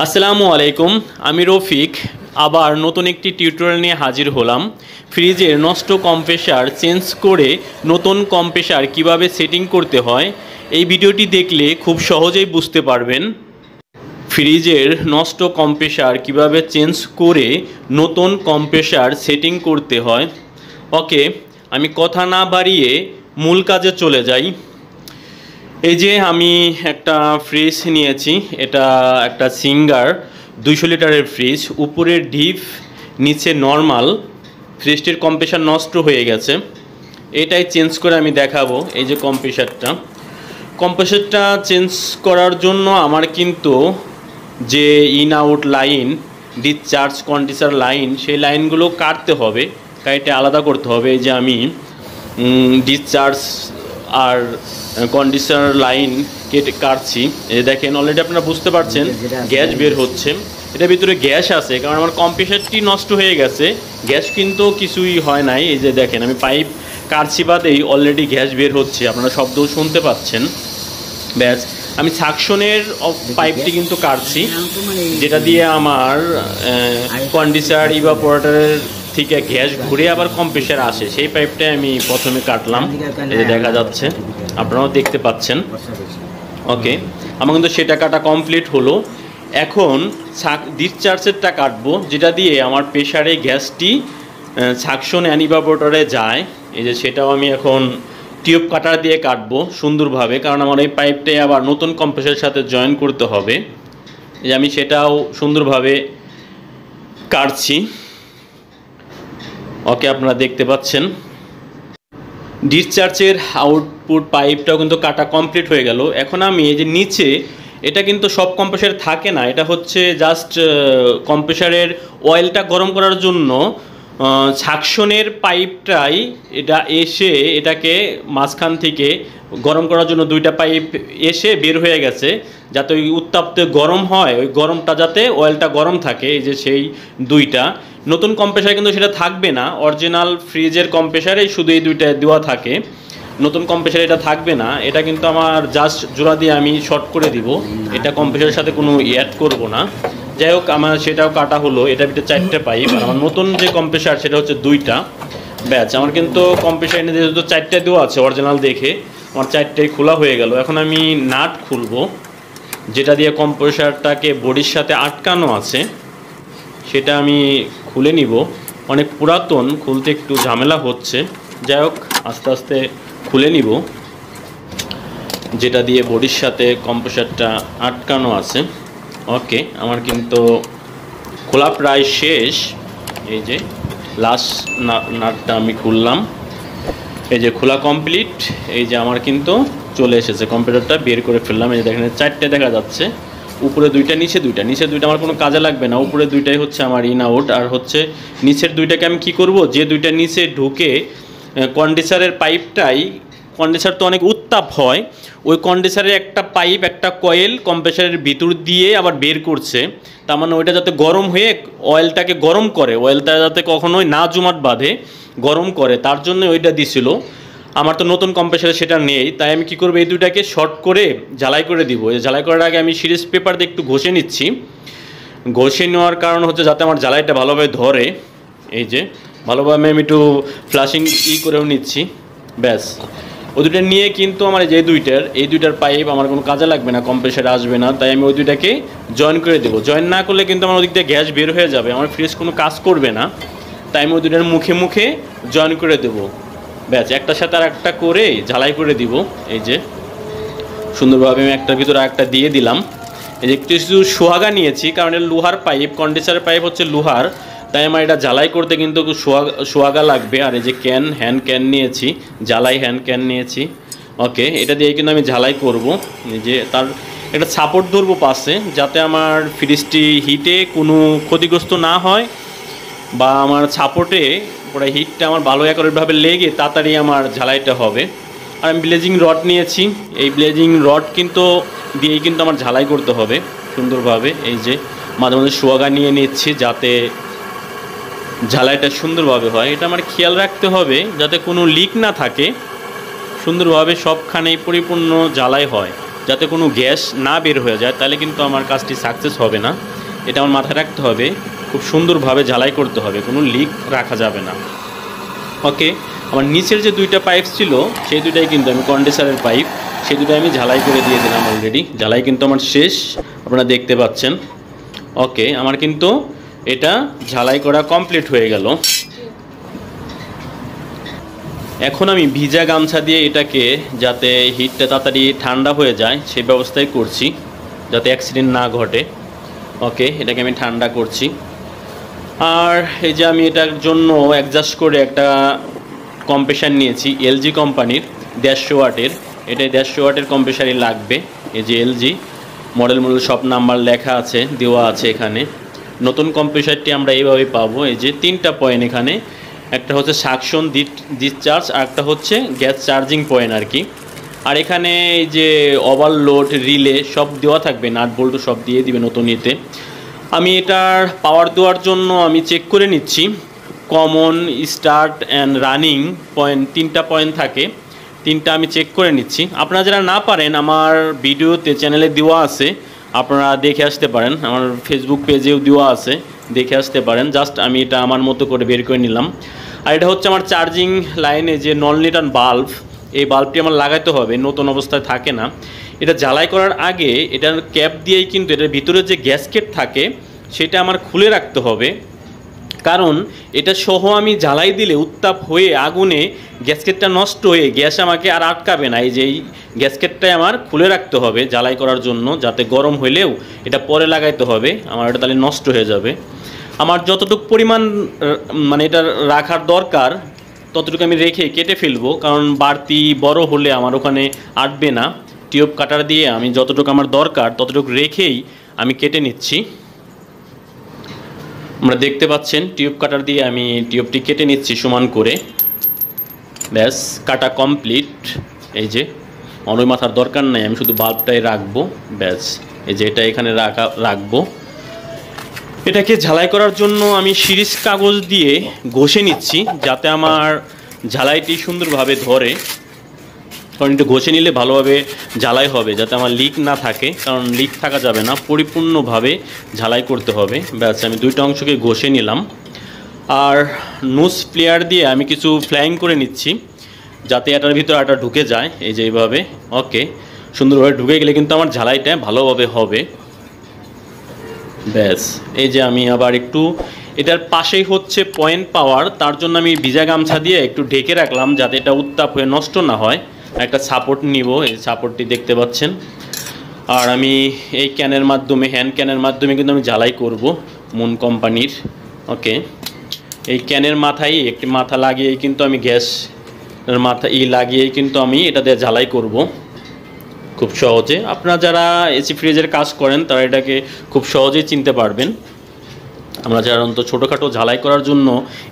আসসালামু আলাইকুম, আমি রফিক আবার নতুন একটি টিউটোরিয়াল নিয়ে হাজির হলাম। ফ্রিজের নষ্ট কম্প্রেসার চেঞ্জ করে নতুন কম্প্রেসার কিভাবে সেটিং করতে হয় এই ভিডিওটি দেখলে খুব সহজেই বুঝতে পারবেন। ফ্রিজের নষ্ট কম্প্রেসার কিভাবে চেঞ্জ করে নতুন কম্প্রেসার সেটিং করতে হয়। ওকে, আমি কথা না বাড়িয়ে মূল কাজে চলে যাই। এই যে আমি একটা ফ্রিজ নিয়েছি, এটা একটা সিঙ্গার 200 লিটারের ফ্রিজ। উপরের ডিপ, নিচে নর্মাল। ফ্রিজটির কম্প্রেসার নষ্ট হয়ে গেছে, এটাই চেঞ্জ করে আমি দেখাবো। এই যে কম্প্রেসারটা চেঞ্জ করার জন্য আমার কিন্তু যে in out line, discharge conditioner line, সেই লাইনগুলো কাটতে হবে, কাইটে আলাদা করতে হবে। এই যে আমি ডিসচার্জ আর কন্ডিশনার লাইন কেটে কাটছি। এই দেখেন, অলরেডি আপনারা বুঝতে পারছেন গ্যাস বের হচ্ছে। এটার ভিতরে গ্যাস আছে, কারণ আমার কম্প্রেসারটি নষ্ট হয়ে গেছে, গ্যাস কিন্তু কিছুই হয় নাই। এই যে দেখেন, আমি পাইপ কাটছি বাদেই অলরেডি গ্যাস বের হচ্ছে, আপনারা শব্দও শুনতে পাচ্ছেন। ব্যাস, আমি সাকশনের পাইপটি কিন্তু কাটছি, যেটা দিয়ে আমার কন্ডিশনার ইভাপোরেটরের থেকে গ্যাস ঘুরে আবার কম্প্রেসার আসে। সেই পাইপটাই আমি প্রথমে কাটলাম, এই যে দেখা যাচ্ছে, আপনারাও দেখতে পাচ্ছেন। ওকে, আমার কিন্তু সেটা কাটা কমপ্লিট হলো। এখন ডিসচার্জেরটা কাটবো, যেটা দিয়ে আমার প্রেসারে গ্যাসটি সাকশন অ্যান্ড ইভাপোরেটরে যায়। এই যে সেটাও আমি এখন টিউব কাটার দিয়ে কাটবো সুন্দরভাবে, কারণ আমার এই পাইপটাই আবার নতুন কম্প্রেসারের সাথে জয়েন করতে হবে। এই যে আমি সেটাও সুন্দরভাবে কাটছি। ওকে, আপনারা দেখতে পাচ্ছেন ডিসচার্জের আউটপুট পাইপটাও কিন্তু কাটা কমপ্লিট হয়ে গেল। এখন আমি এই যে নিচে, এটা কিন্তু সব কম্প্রেসারে থাকে না, এটা হচ্ছে জাস্ট কম্প্রেসারের অয়েলটা গরম করার জন্য সাকশনের পাইপটাই এটা এসে এটাকে মাঝখান থেকে গরম করার জন্য দুইটা পাইপ এসে বের হয়ে গেছে, যাতে ওই উত্তাপতে গরম হয়, ওই গরমটা যাতে অয়েলটা গরম থাকে। এই যে সেই দুইটা। নতুন কম্প্রেসারে কিন্তু সেটা থাকবে না, অরিজিনাল ফ্রিজের কম্প্রেসারে শুধু এই দুইটা দেওয়া থাকে, নতুন কম্প্রেসারে এটা থাকবে না। এটা কিন্তু আমার জাস্ট জোড়া দিয়ে আমি শর্ট করে দিব, এটা কম্প্রেসারের সাথে কোনো অ্যাড করব না। যাই হোক, আমার সেটাও কাটা হলো। এটা ভিতরে 4টে পাইপ, আর আমার নতুন যে কম্প্রেসার সেটা হচ্ছে 2টা। ব্যাচ, আমার কিন্তু কম্প্রেসার এনে যেহেতু 4টে দেওয়া আছে অরিজিনাল দেখে, আমার 4টাই খোলা হয়ে গেল। এখন আমি নাট খুলবো, যেটা দিয়ে কম্প্রেসারটাকে বডির সাথে আটকানো আছে, সেটা আমি খুলে নিব। অনেক পুরাতন, খুলতে একটু ঝামেলা হচ্ছে। যাই হোক, আস্তে আস্তে খুলে নিব, যেটা দিয়ে বডির সাথে কম্প্রেসারটা আটকানো আছে। ওকে, আমার কিন্তু খোলা প্রায় শেষ। এই যে লাস্ট নাটটা আমি খুললাম, এই যে খোলা কমপ্লিট। এই যে আমার কিন্তু চলে এসেছে, কম্পিউটারটা বের করে ফেললাম। এই যে দেখেন 4টে দেখা যাচ্ছে, উপরে 2টা, নিচে 2টা। নিচের 2টা আমার কোনো কাজে লাগবে না, উপরে 2টাই হচ্ছে আমার ইন আউট। আর হচ্ছে নিচের 2টাকে আমি কি করব, যে 2টা নিচে ঢুকে কন্ডেন্সারের পাইপটাই, কন্ডেন্সার তো অনেক উত্তাপ হয়, ওই কন্ডেন্সারের একটা পাইপ, একটা কয়েল কম্প্রেসারের ভিতর দিয়ে আবার বের করছে। তার মানে ওইটা যাতে গরম হয়ে অয়েলটাকে গরম করে, অয়েলটা যাতে কখনোই না জমাট বাঁধে, গরম করে, তার জন্য ওইটা দিছিল। আমার তো নতুন কম্প্রেসারে সেটা নেই, তাই আমি কি করব, এই 2টাকে শর্ট করে ঝালাই করে দিব। ঝালাই করার আগে আমি সিরিজ পেপার দিয়ে একটু ঘষে নিচ্ছি। ঘষে নেওয়ার কারণ হচ্ছে যাতে আমার ঝালাইটা ভালোভাবে ধরে। এই যে ভালোভাবে আমি একটু ফ্লাশিং করেও নিচ্ছি। ব্যাস, ওই 2টা নিয়ে কিন্তু আমার এই 2টার পাইপ আমার কোনো কাজে লাগবে না, কম্প্রেসারে আসবে না, তাই আমি ওই 2টাকে জয়েন করে দেবো। জয়েন না করলে কিন্তু আমার ওদিক দিয়ে গ্যাস বের হয়ে যাবে, আমার ফ্রিজ কোনো কাজ করবে না, তাই আমি ওই 2টার মুখে মুখে জয়েন করে দেবো। ব্যাস, একটার সাথে আর একটা করে ঝালাই করে দিব। এই যে সুন্দরভাবে আমি একটার ভিতরে একটা দিয়ে দিলাম। এই যে একটু সোহাগা নিয়েছি, কারণ এটা লোহার পাইপ, কন্ডেন্সারের পাইপ হচ্ছে লোহার, তাই আমার এটা ঝালাই করতে কিন্তু সোহাগা লাগবে। আর এই যে হ্যান্ড ক্যান নিয়েছি, ঝালাই হ্যান্ড ক্যান নিয়েছি। ওকে, এটা দিয়ে কিন্তু আমি ঝালাই করব। এই যে তার একটা সাপোর্ট ধরবো পাশে, যাতে আমার ফ্রিজটি হিটে কোনো ক্ষতিগ্রস্ত না হয়, বা আমার সাপোর্টে পুরো হিটটা আমার ভালো একভাবে লেগে তাড়াতাড়ি আমার ঝালাইটা হবে। আর আমি ব্লেজিং রড নিয়েছি, এই ব্লেজিং রড কিন্তু দিয়েই কিন্তু আমার ঝালাই করতে হবে সুন্দরভাবে। এই যে মাঝে মাঝে সোয়াগা নিয়ে নিচ্ছি, যাতে ঝালাইটা সুন্দরভাবে হয়। এটা আমার খেয়াল রাখতে হবে যাতে কোনো লিক না থাকে, সুন্দরভাবে সবখানেই পরিপূর্ণ ঝালাই হয়, যাতে কোনো গ্যাস না বের হয়ে যায়, তাহলে কিন্তু আমার কাজটি সাকসেস হবে না। এটা আমার মাথায় রাখতে হবে, খুব সুন্দরভাবে ঝালাই করতে হবে, কোনো লিক রাখা যাবে না। ওকে, আমার নিচের যে দুইটা পাইপ ছিল সেই দুইটাই কিন্তু আমি কন্ডেন্সারের পাইপ, সেই দুটাই আমি ঝালাই করে দিয়ে দিলাম অলরেডি। ঝালাই কিন্তু আমার শেষ, আপনারা দেখতে পাচ্ছেন। ওকে, আমার কিন্তু এটা ঝালাই করা কমপ্লিট হয়ে গেল। এখন আমি ভিজা গামছা দিয়ে এটাকে, যাতে হিটটা তাড়াতাড়ি ঠান্ডা হয়ে যায় সেই ব্যবস্থাই করছি, যাতে অ্যাক্সিডেন্ট না ঘটে। ওকে, এটাকে আমি ঠান্ডা করছি। আর এই যে আমি এটার জন্য অ্যাডজাস্ট করে একটা কম্প্রেসার নিয়েছি এলজি কোম্পানির 150 ওয়াটের। এটাই 150 ওয়াটের কম্প্রেসারই লাগবে। এই যে এলজি মডেল সব নাম্বার লেখা আছে, দেওয়া আছে এখানে। নতুন কম্প্রেসারটি আমরা এইভাবে পাবো। এই যে 3টা পয়েন্ট এখানে, একটা হচ্ছে সাকশন ডিসচার্জ, আর একটা হচ্ছে গ্যাস চার্জিং পয়েন্ট আর কি। আর এখানে এই যে ওভারলোড রিলে সব দেওয়া থাকবে, নাট বল্টু সব দিয়ে দিবে নতুন ইতে। আমি এটার পাওয়ার দেওয়ার জন্য আমি চেক করে নিচ্ছি। Common, start and running point 3টা পয়েন্ট থাকে, 3টা আমি চেক করে নিচ্ছি। আপনারা যারা না পারেন, আমার ভিডিওতে চ্যানেলে দেওয়া আছে, আপনারা দেখে আসতে পারেন। আমার ফেসবুক পেজেও দেওয়া আছে, দেখে আসতে পারেন। জাস্ট আমি এটা আমার মতো করে বের করে নিলাম। আর এটা হচ্ছে আমার চার্জিং লাইনে যে নন-লিটার বাল্ব, এই বাল্বটি আমার লাগাইতে হবে, নতুন অবস্থায় থাকে না। এটা জ্বালাই করার আগে এটার ক্যাপ দিয়েই কিন্তু এটার ভিতরে যে গ্যাসকেট থাকে সেটা আমার খুলে রাখতে হবে, কারণ এটা সহ আমি জ্বালাই দিলে উত্তাপ হয়ে আগুনে গ্যাসকেটটা নষ্ট হয়ে গ্যাস আমাকে আর আটকাবে না। এই যে এই গ্যাসকেটটাই আমার খুলে রাখতে হবে জ্বালাই করার জন্য, যাতে গরম হইলেও এটা পরে লাগাইতে হবে, আমার এটা তাহলে নষ্ট হয়ে যাবে। আমার যতটুকু পরিমাণ মানে এটা রাখার দরকার ততটুকু আমি রেখে কেটে ফেলবো, কারণ বাড়তি বড় হলে আমার ওখানে আটবে না। টিউব কাটার দিয়ে আমি যতটুকু আমার দরকার ততটুকু রেখেই আমি কেটে নিচ্ছি। আমরা দেখতে পাচ্ছেন টিউব কাটার দিয়ে আমি টিউবটি কেটে নিচ্ছি সমান করে। ব্যাস, কাটা কমপ্লিট। এই যে অনয় মাথার দরকার নাই, আমি শুধু বাল্বটাই রাখবো। ব্যাস, এই যে এটা এখানে রাখবো। এটাকে ঝালাই করার জন্য আমি সিরিজ কাগজ দিয়ে ঘষে নিচ্ছি, যাতে আমার ঝালাইটি সুন্দরভাবে ধরে। কারণ একটু ঘষে নিলে ভালোভাবে ঝালাই হবে, যাতে আমার লিক না থাকে, কারণ লিক থাকা যাবে না, পরিপূর্ণভাবে ঝালাই করতে হবে। ব্যাস, আমি দুইটা অংশকে ঘষে নিলাম। আর নোজ প্লেয়ার দিয়ে আমি কিছু ফ্লাইং করে নিচ্ছি, যাতে এটার ভিতরে এটা ঢুকে যায়। এই যে এইভাবে। ওকে, সুন্দরভাবে ঢুকে গেলে কিন্তু আমার ঝালাইটা ভালোভাবে হবে। ব্যাস, এই যে আমি আবার একটু এটার পাশেই হচ্ছে পয়েন্ট পাওয়ার, তার জন্য আমি ভিজা গামছা দিয়ে একটু ঢেকে রাখলাম, যাতে এটা উত্তাপ হয়ে নষ্ট না হয়। একটা সাপোর্ট নিব, এই সাপোর্টটি দেখতে পাচ্ছেন। আর আমি এই ক্যানের মাধ্যমে, হ্যান্ড ক্যানের মাধ্যমে কিন্তু আমি ঝালাই করব মুন কোম্পানির। ওকে, এই ক্যানের মাথায় একটি মাথা লাগিয়েই কিন্তু আমি গ্যাসের মাথা লাগিয়েই কিন্তু আমি এটা দিয়ে ঝালাই করব খুব সহজে। আপনারা যারা এসি ফ্রিজের কাজ করেন তারা এটাকে খুব সহজেই চিনতে পারবেন। আমরা সাধারণত ছোটোখাটো ঝালাই করার জন্য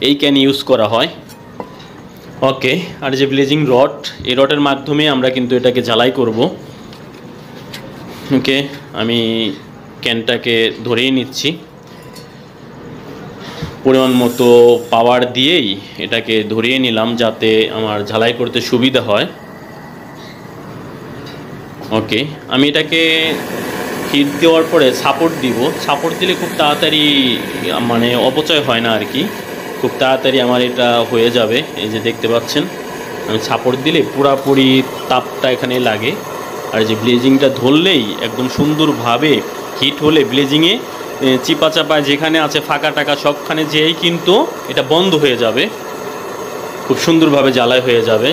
এই ক্যান ইউজ করা হয়। ওকে, আর যে ব্লেজিং রড, এই রডের মাধ্যমে আমরা কিন্তু এটাকে ঝালাই করব। ওকে, আমি ক্যানটাকে ধরেই নিচ্ছি, পরিমাণ মতো পাওয়ার দিয়েই এটাকে ধরিয়ে নিলাম, যাতে আমার ঝালাই করতে সুবিধা হয়। ওকে, আমি এটাকে হিট দেওয়ার পরে সাপোর্ট দিব। সাপোর্ট দিলে খুব তাড়াতাড়ি মানে অপচয় হয় না আর কি, খুব তাড়াতাড়ি আমার এটা হয়ে যাবে। এই যে দেখতে পাচ্ছেন, আমি সাপোর্ট দিলে পুরাপুরি তাপটা এখানে লাগে। আর যে ব্লেজিংটা ধরলেই একদম সুন্দরভাবে হিট হলে ব্লেজিংয়ে চিপা চাপা যেখানে আছে ফাঁকা টাকা সবখানে যেয়েই কিন্তু এটা বন্ধ হয়ে যাবে, খুব সুন্দরভাবে জ্বালাই হয়ে যাবে।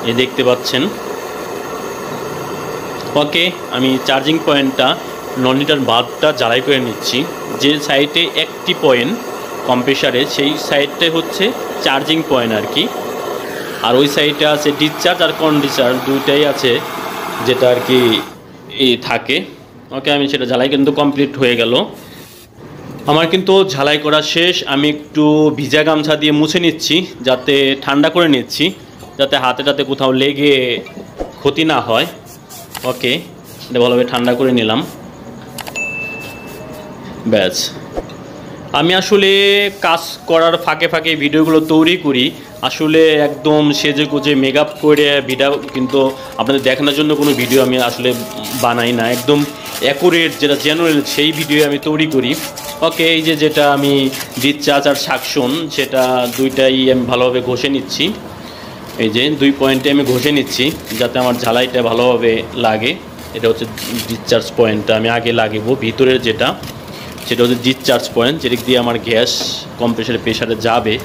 এই দেখতে পাচ্ছেন। ওকে, আমি চার্জিং পয়েন্টটা নন-লিটার বাল্বটা জ্বালাই করে নিচ্ছি। যে সাইডে একটি পয়েন্ট কম্প্রেসারে, সেই সাইডটাই হচ্ছে চার্জিং পয়েন্ট আর কি। আর ওই সাইডে আছে ডিসচার্জ আর কন্ডেন্সার, দুইটাই আছে যেটা আর কি থাকে। ওকে, আমি সেটা ঝালাই কিন্তু কমপ্লিট হয়ে গেল। আমার কিন্তু ঝালাই করা শেষ। আমি একটু ভিজা গামছা দিয়ে মুছে নিচ্ছি, যাতে ঠান্ডা করে নিচ্ছি, যাতে হাতে কোথাও লেগে ক্ষতি না হয়। ওকে, এটা ভালোভাবে ঠান্ডা করে নিলাম। ব্যাস, আমি আসলে কাজ করার ফাঁকে ফাঁকে ভিডিওগুলো তৈরি করি, আসলে একদম সেজে গুজে মেকআপ করে ভিডিও কিন্তু আপনাদের দেখানোর জন্য কোনো ভিডিও আমি আসলে বানাই না, একদম অ্যাকুরেট যেটা জেনারেল সেই ভিডিও আমি তৈরি করি। ওকে, এই যে যেটা আমি ডিসচার্জ আর সাকশন সেটা দুইটাই আমি ভালোভাবে ঘষে নিচ্ছি। এই যে 2 পয়েন্টে আমি ঘষে নিচ্ছি যাতে আমার ঝালাইটা ভালোভাবে লাগে। এটা হচ্ছে ডিসচার্জ পয়েন্টটা আমি আগে লাগাবো, ভিতরের যেটা সেটা হচ্ছে ডিসচার্জ পয়েন্ট, যেদিক দিয়ে আমার গ্যাস কম্প্রেসারের প্রেশারে যাবে।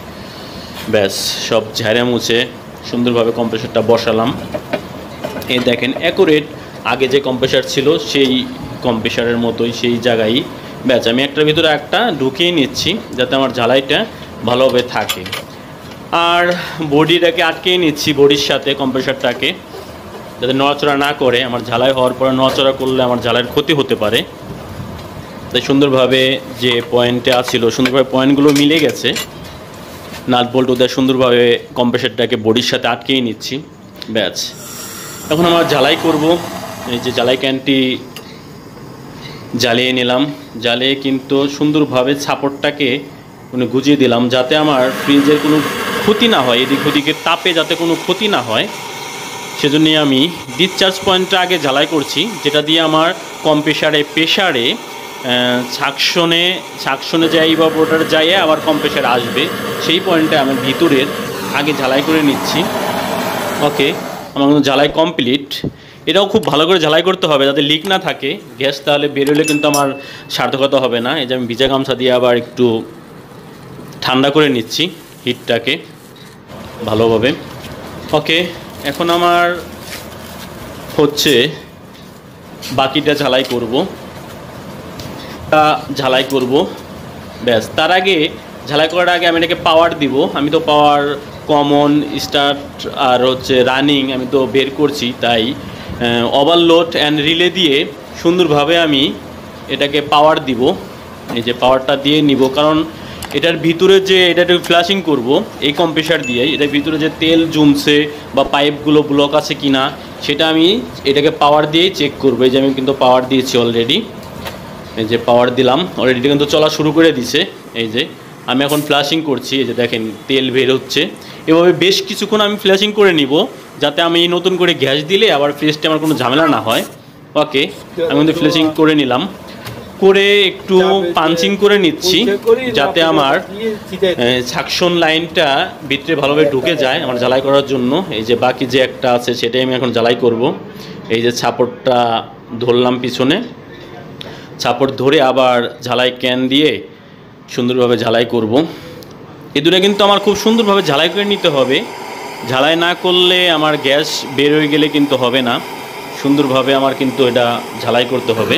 ব্যাস সব ঝাড়া মুছে সুন্দরভাবে কম্প্রেসারটা বসালাম। এই দেখেন অ্যাকুরেট আগে যে কম্প্রেসার ছিল সেই কম্প্রেসারের মতোই সেই জায়গায়। ব্যাস আমি একটার ভিতরে একটা ঢুকিয়ে নিচ্ছি যাতে আমার ঝালাইটা ভালোভাবে থাকে। আর বডিটাকে আটকিয়ে নিচ্ছি বডির সাথে কম্প্রেসারটাকে, যাতে নড়াচড়া না করে। আমার ঝালাই হওয়ার পরে নড়াচড়া করলে আমার ঝালাইয়ের ক্ষতি হতে পারে। তাই সুন্দরভাবে যে পয়েন্টে আছিল সুন্দরভাবে পয়েন্টগুলো মিলে গেছে। নাট বল্ট ওদের সুন্দরভাবে কম্প্রেসারটাকে বডির সাথে আটকিয়ে নিচ্ছি। ব্যাস এখন আমার ঝালাই করব। এই যে ঝালাই ক্যানটি জ্বালিয়ে নিলাম, জ্বালিয়ে কিন্তু সুন্দরভাবে ছাপড়টাকে গুজিয়ে দিলাম যাতে আমার ফ্রিজের কোনো ক্ষতি না হয়, এদিক ওদিকের তাপে যাতে কোনো ক্ষতি না হয়। সেজন্যই আমি ডিসচার্জ পয়েন্টটা আগে ঝালাই করছি, যেটা দিয়ে আমার কম্প্রেসারে প্রেশারে সাকশনে যাই বা ইভাপোরেটর যাইয়ে আবার কম্প্রেসার আসবে, সেই পয়েন্টটা আমি ভিতরের আগে ঝালাই করে নিচ্ছি। ওকে, আমার কিন্তু ঝালাই কমপ্লিট। এটাও খুব ভালো করে ঝালাই করতে হবে যাতে লিক না থাকে গ্যাস, তাহলে বেরোলে কিন্তু আমার সার্থকতা হবে না। এই যে আমি ভিজা গামছা দিয়ে আবার একটু ঠান্ডা করে নিচ্ছি হিটটাকে ভালোভাবে। ওকে, এখন আমার হচ্ছে বাকিটা ঝালাই করব। ব্যাস তার আগে ঝালাই করার আগে আমি এটাকে পাওয়ার দিব। আমি তো পাওয়ার কমন, স্টার্ট আর হচ্ছে রানিং আমি তো বের করছি, তাই ওভারলোড অ্যান্ড রিলে দিয়ে সুন্দরভাবে আমি এটাকে পাওয়ার দিব। এই যে পাওয়ারটা দিয়ে নিব, কারণ এটার ভিতরে যে এটাকে ফ্লাশিং করব এই কম্প্রেসার দিয়ে, এটার ভিতরে যে তেল জমছে বা পাইপগুলো ব্লক আছে কি না সেটা আমি এটাকে পাওয়ার দিয়েই চেক করবো। এই যে আমি কিন্তু পাওয়ার দিয়েছি অলরেডি, এই যে পাওয়ার দিলাম অলরেডি, কিন্তু চলা শুরু করে দিছে। এই যে আমি এখন ফ্লাশিং করছি, এই যে দেখেন তেল বের হচ্ছে। এভাবে বেশ কিছুক্ষণ আমি ফ্লাশিং করে নিব যাতে আমি নতুন করে গ্যাস দিলে আবার ফ্রিজটা আমার কোনো ঝামেলা না হয়। ওকে, আমি কিন্তু ফ্লাশিং করে নিলাম, করে একটু পাঞ্চিং করে নিচ্ছি যাতে আমার সাকশন লাইনটা ভিতরে ভালোভাবে ঢুকে যায় আমার ঝালাই করার জন্য। এই যে বাকি যে একটা আছে সেটাই আমি এখন ঝালাই করব। এই যে ছাপড়টা ধরলাম পিছনে, ছাপড় ধরে আবার ঝালাই ক্যান দিয়ে সুন্দরভাবে ঝালাই করব। এই দুটো কিন্তু আমার খুব সুন্দরভাবে ঝালাই করে নিতে হবে, ঝালাই না করলে আমার গ্যাস বের হয়ে গেলে কিন্তু হবে না। সুন্দরভাবে আমার কিন্তু এটা ঝালাই করতে হবে।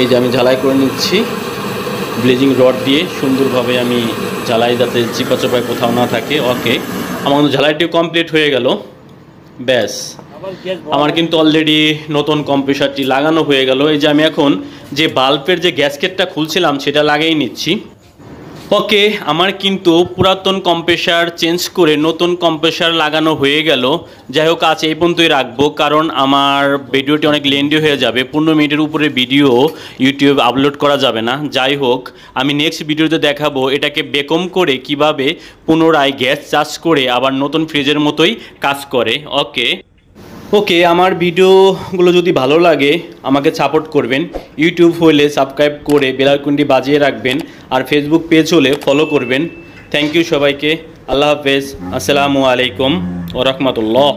এই যে আমি ঝালাই করে নিচ্ছি ব্লেজিং রড দিয়ে, সুন্দরভাবে আমি ঝালাই যাতে চিপাচাপায় কোথাও না থাকে। ওকে, আমার কিন্তু ঝালাইটিও কমপ্লিট হয়ে গেল। ব্যাস আমার কিন্তু অলরেডি নতুন কম্প্রেসারটি লাগানো হয়ে গেল। এই যে আমি এখন যে বাল্বের যে গ্যাসকেটটা খুলছিলাম সেটা লাগিয়ে নিচ্ছি। ওকে, আমার কিন্তু পুরাতন কম্প্রেসার চেঞ্জ করে নতুন কম্প্রেসার লাগানো হয়ে গেল। যাই হোক, আজ এই পর্যন্তই রাখবো, কারণ আমার ভিডিওটি অনেক লেন্দি হয়ে যাবে। 15 মিনিটের উপরে ভিডিও ইউটিউব আপলোড করা যাবে না। যাই হোক, আমি নেক্সট ভিডিওতে দেখাবো এটাকে বেকম করে কিভাবে পুনরায় গ্যাস চার্জ করে আবার নতুন ফ্রিজের মতোই কাজ করে। ওকে, আমার ভিডিওগুলো যদি ভালো লাগে আমাকে সাপোর্ট করবেন। ইউটিউব হলে সাবস্ক্রাইব করে বেল আইকনটি বাজিয়ে রাখবেন, আর ফেসবুক পেজ হলে ফলো করবেন। থ্যাংক ইউ সবাইকে। আল্লাহ হাফেজ। আসসালামু আলাইকুম ওয়া রাহমাতুল্লাহ।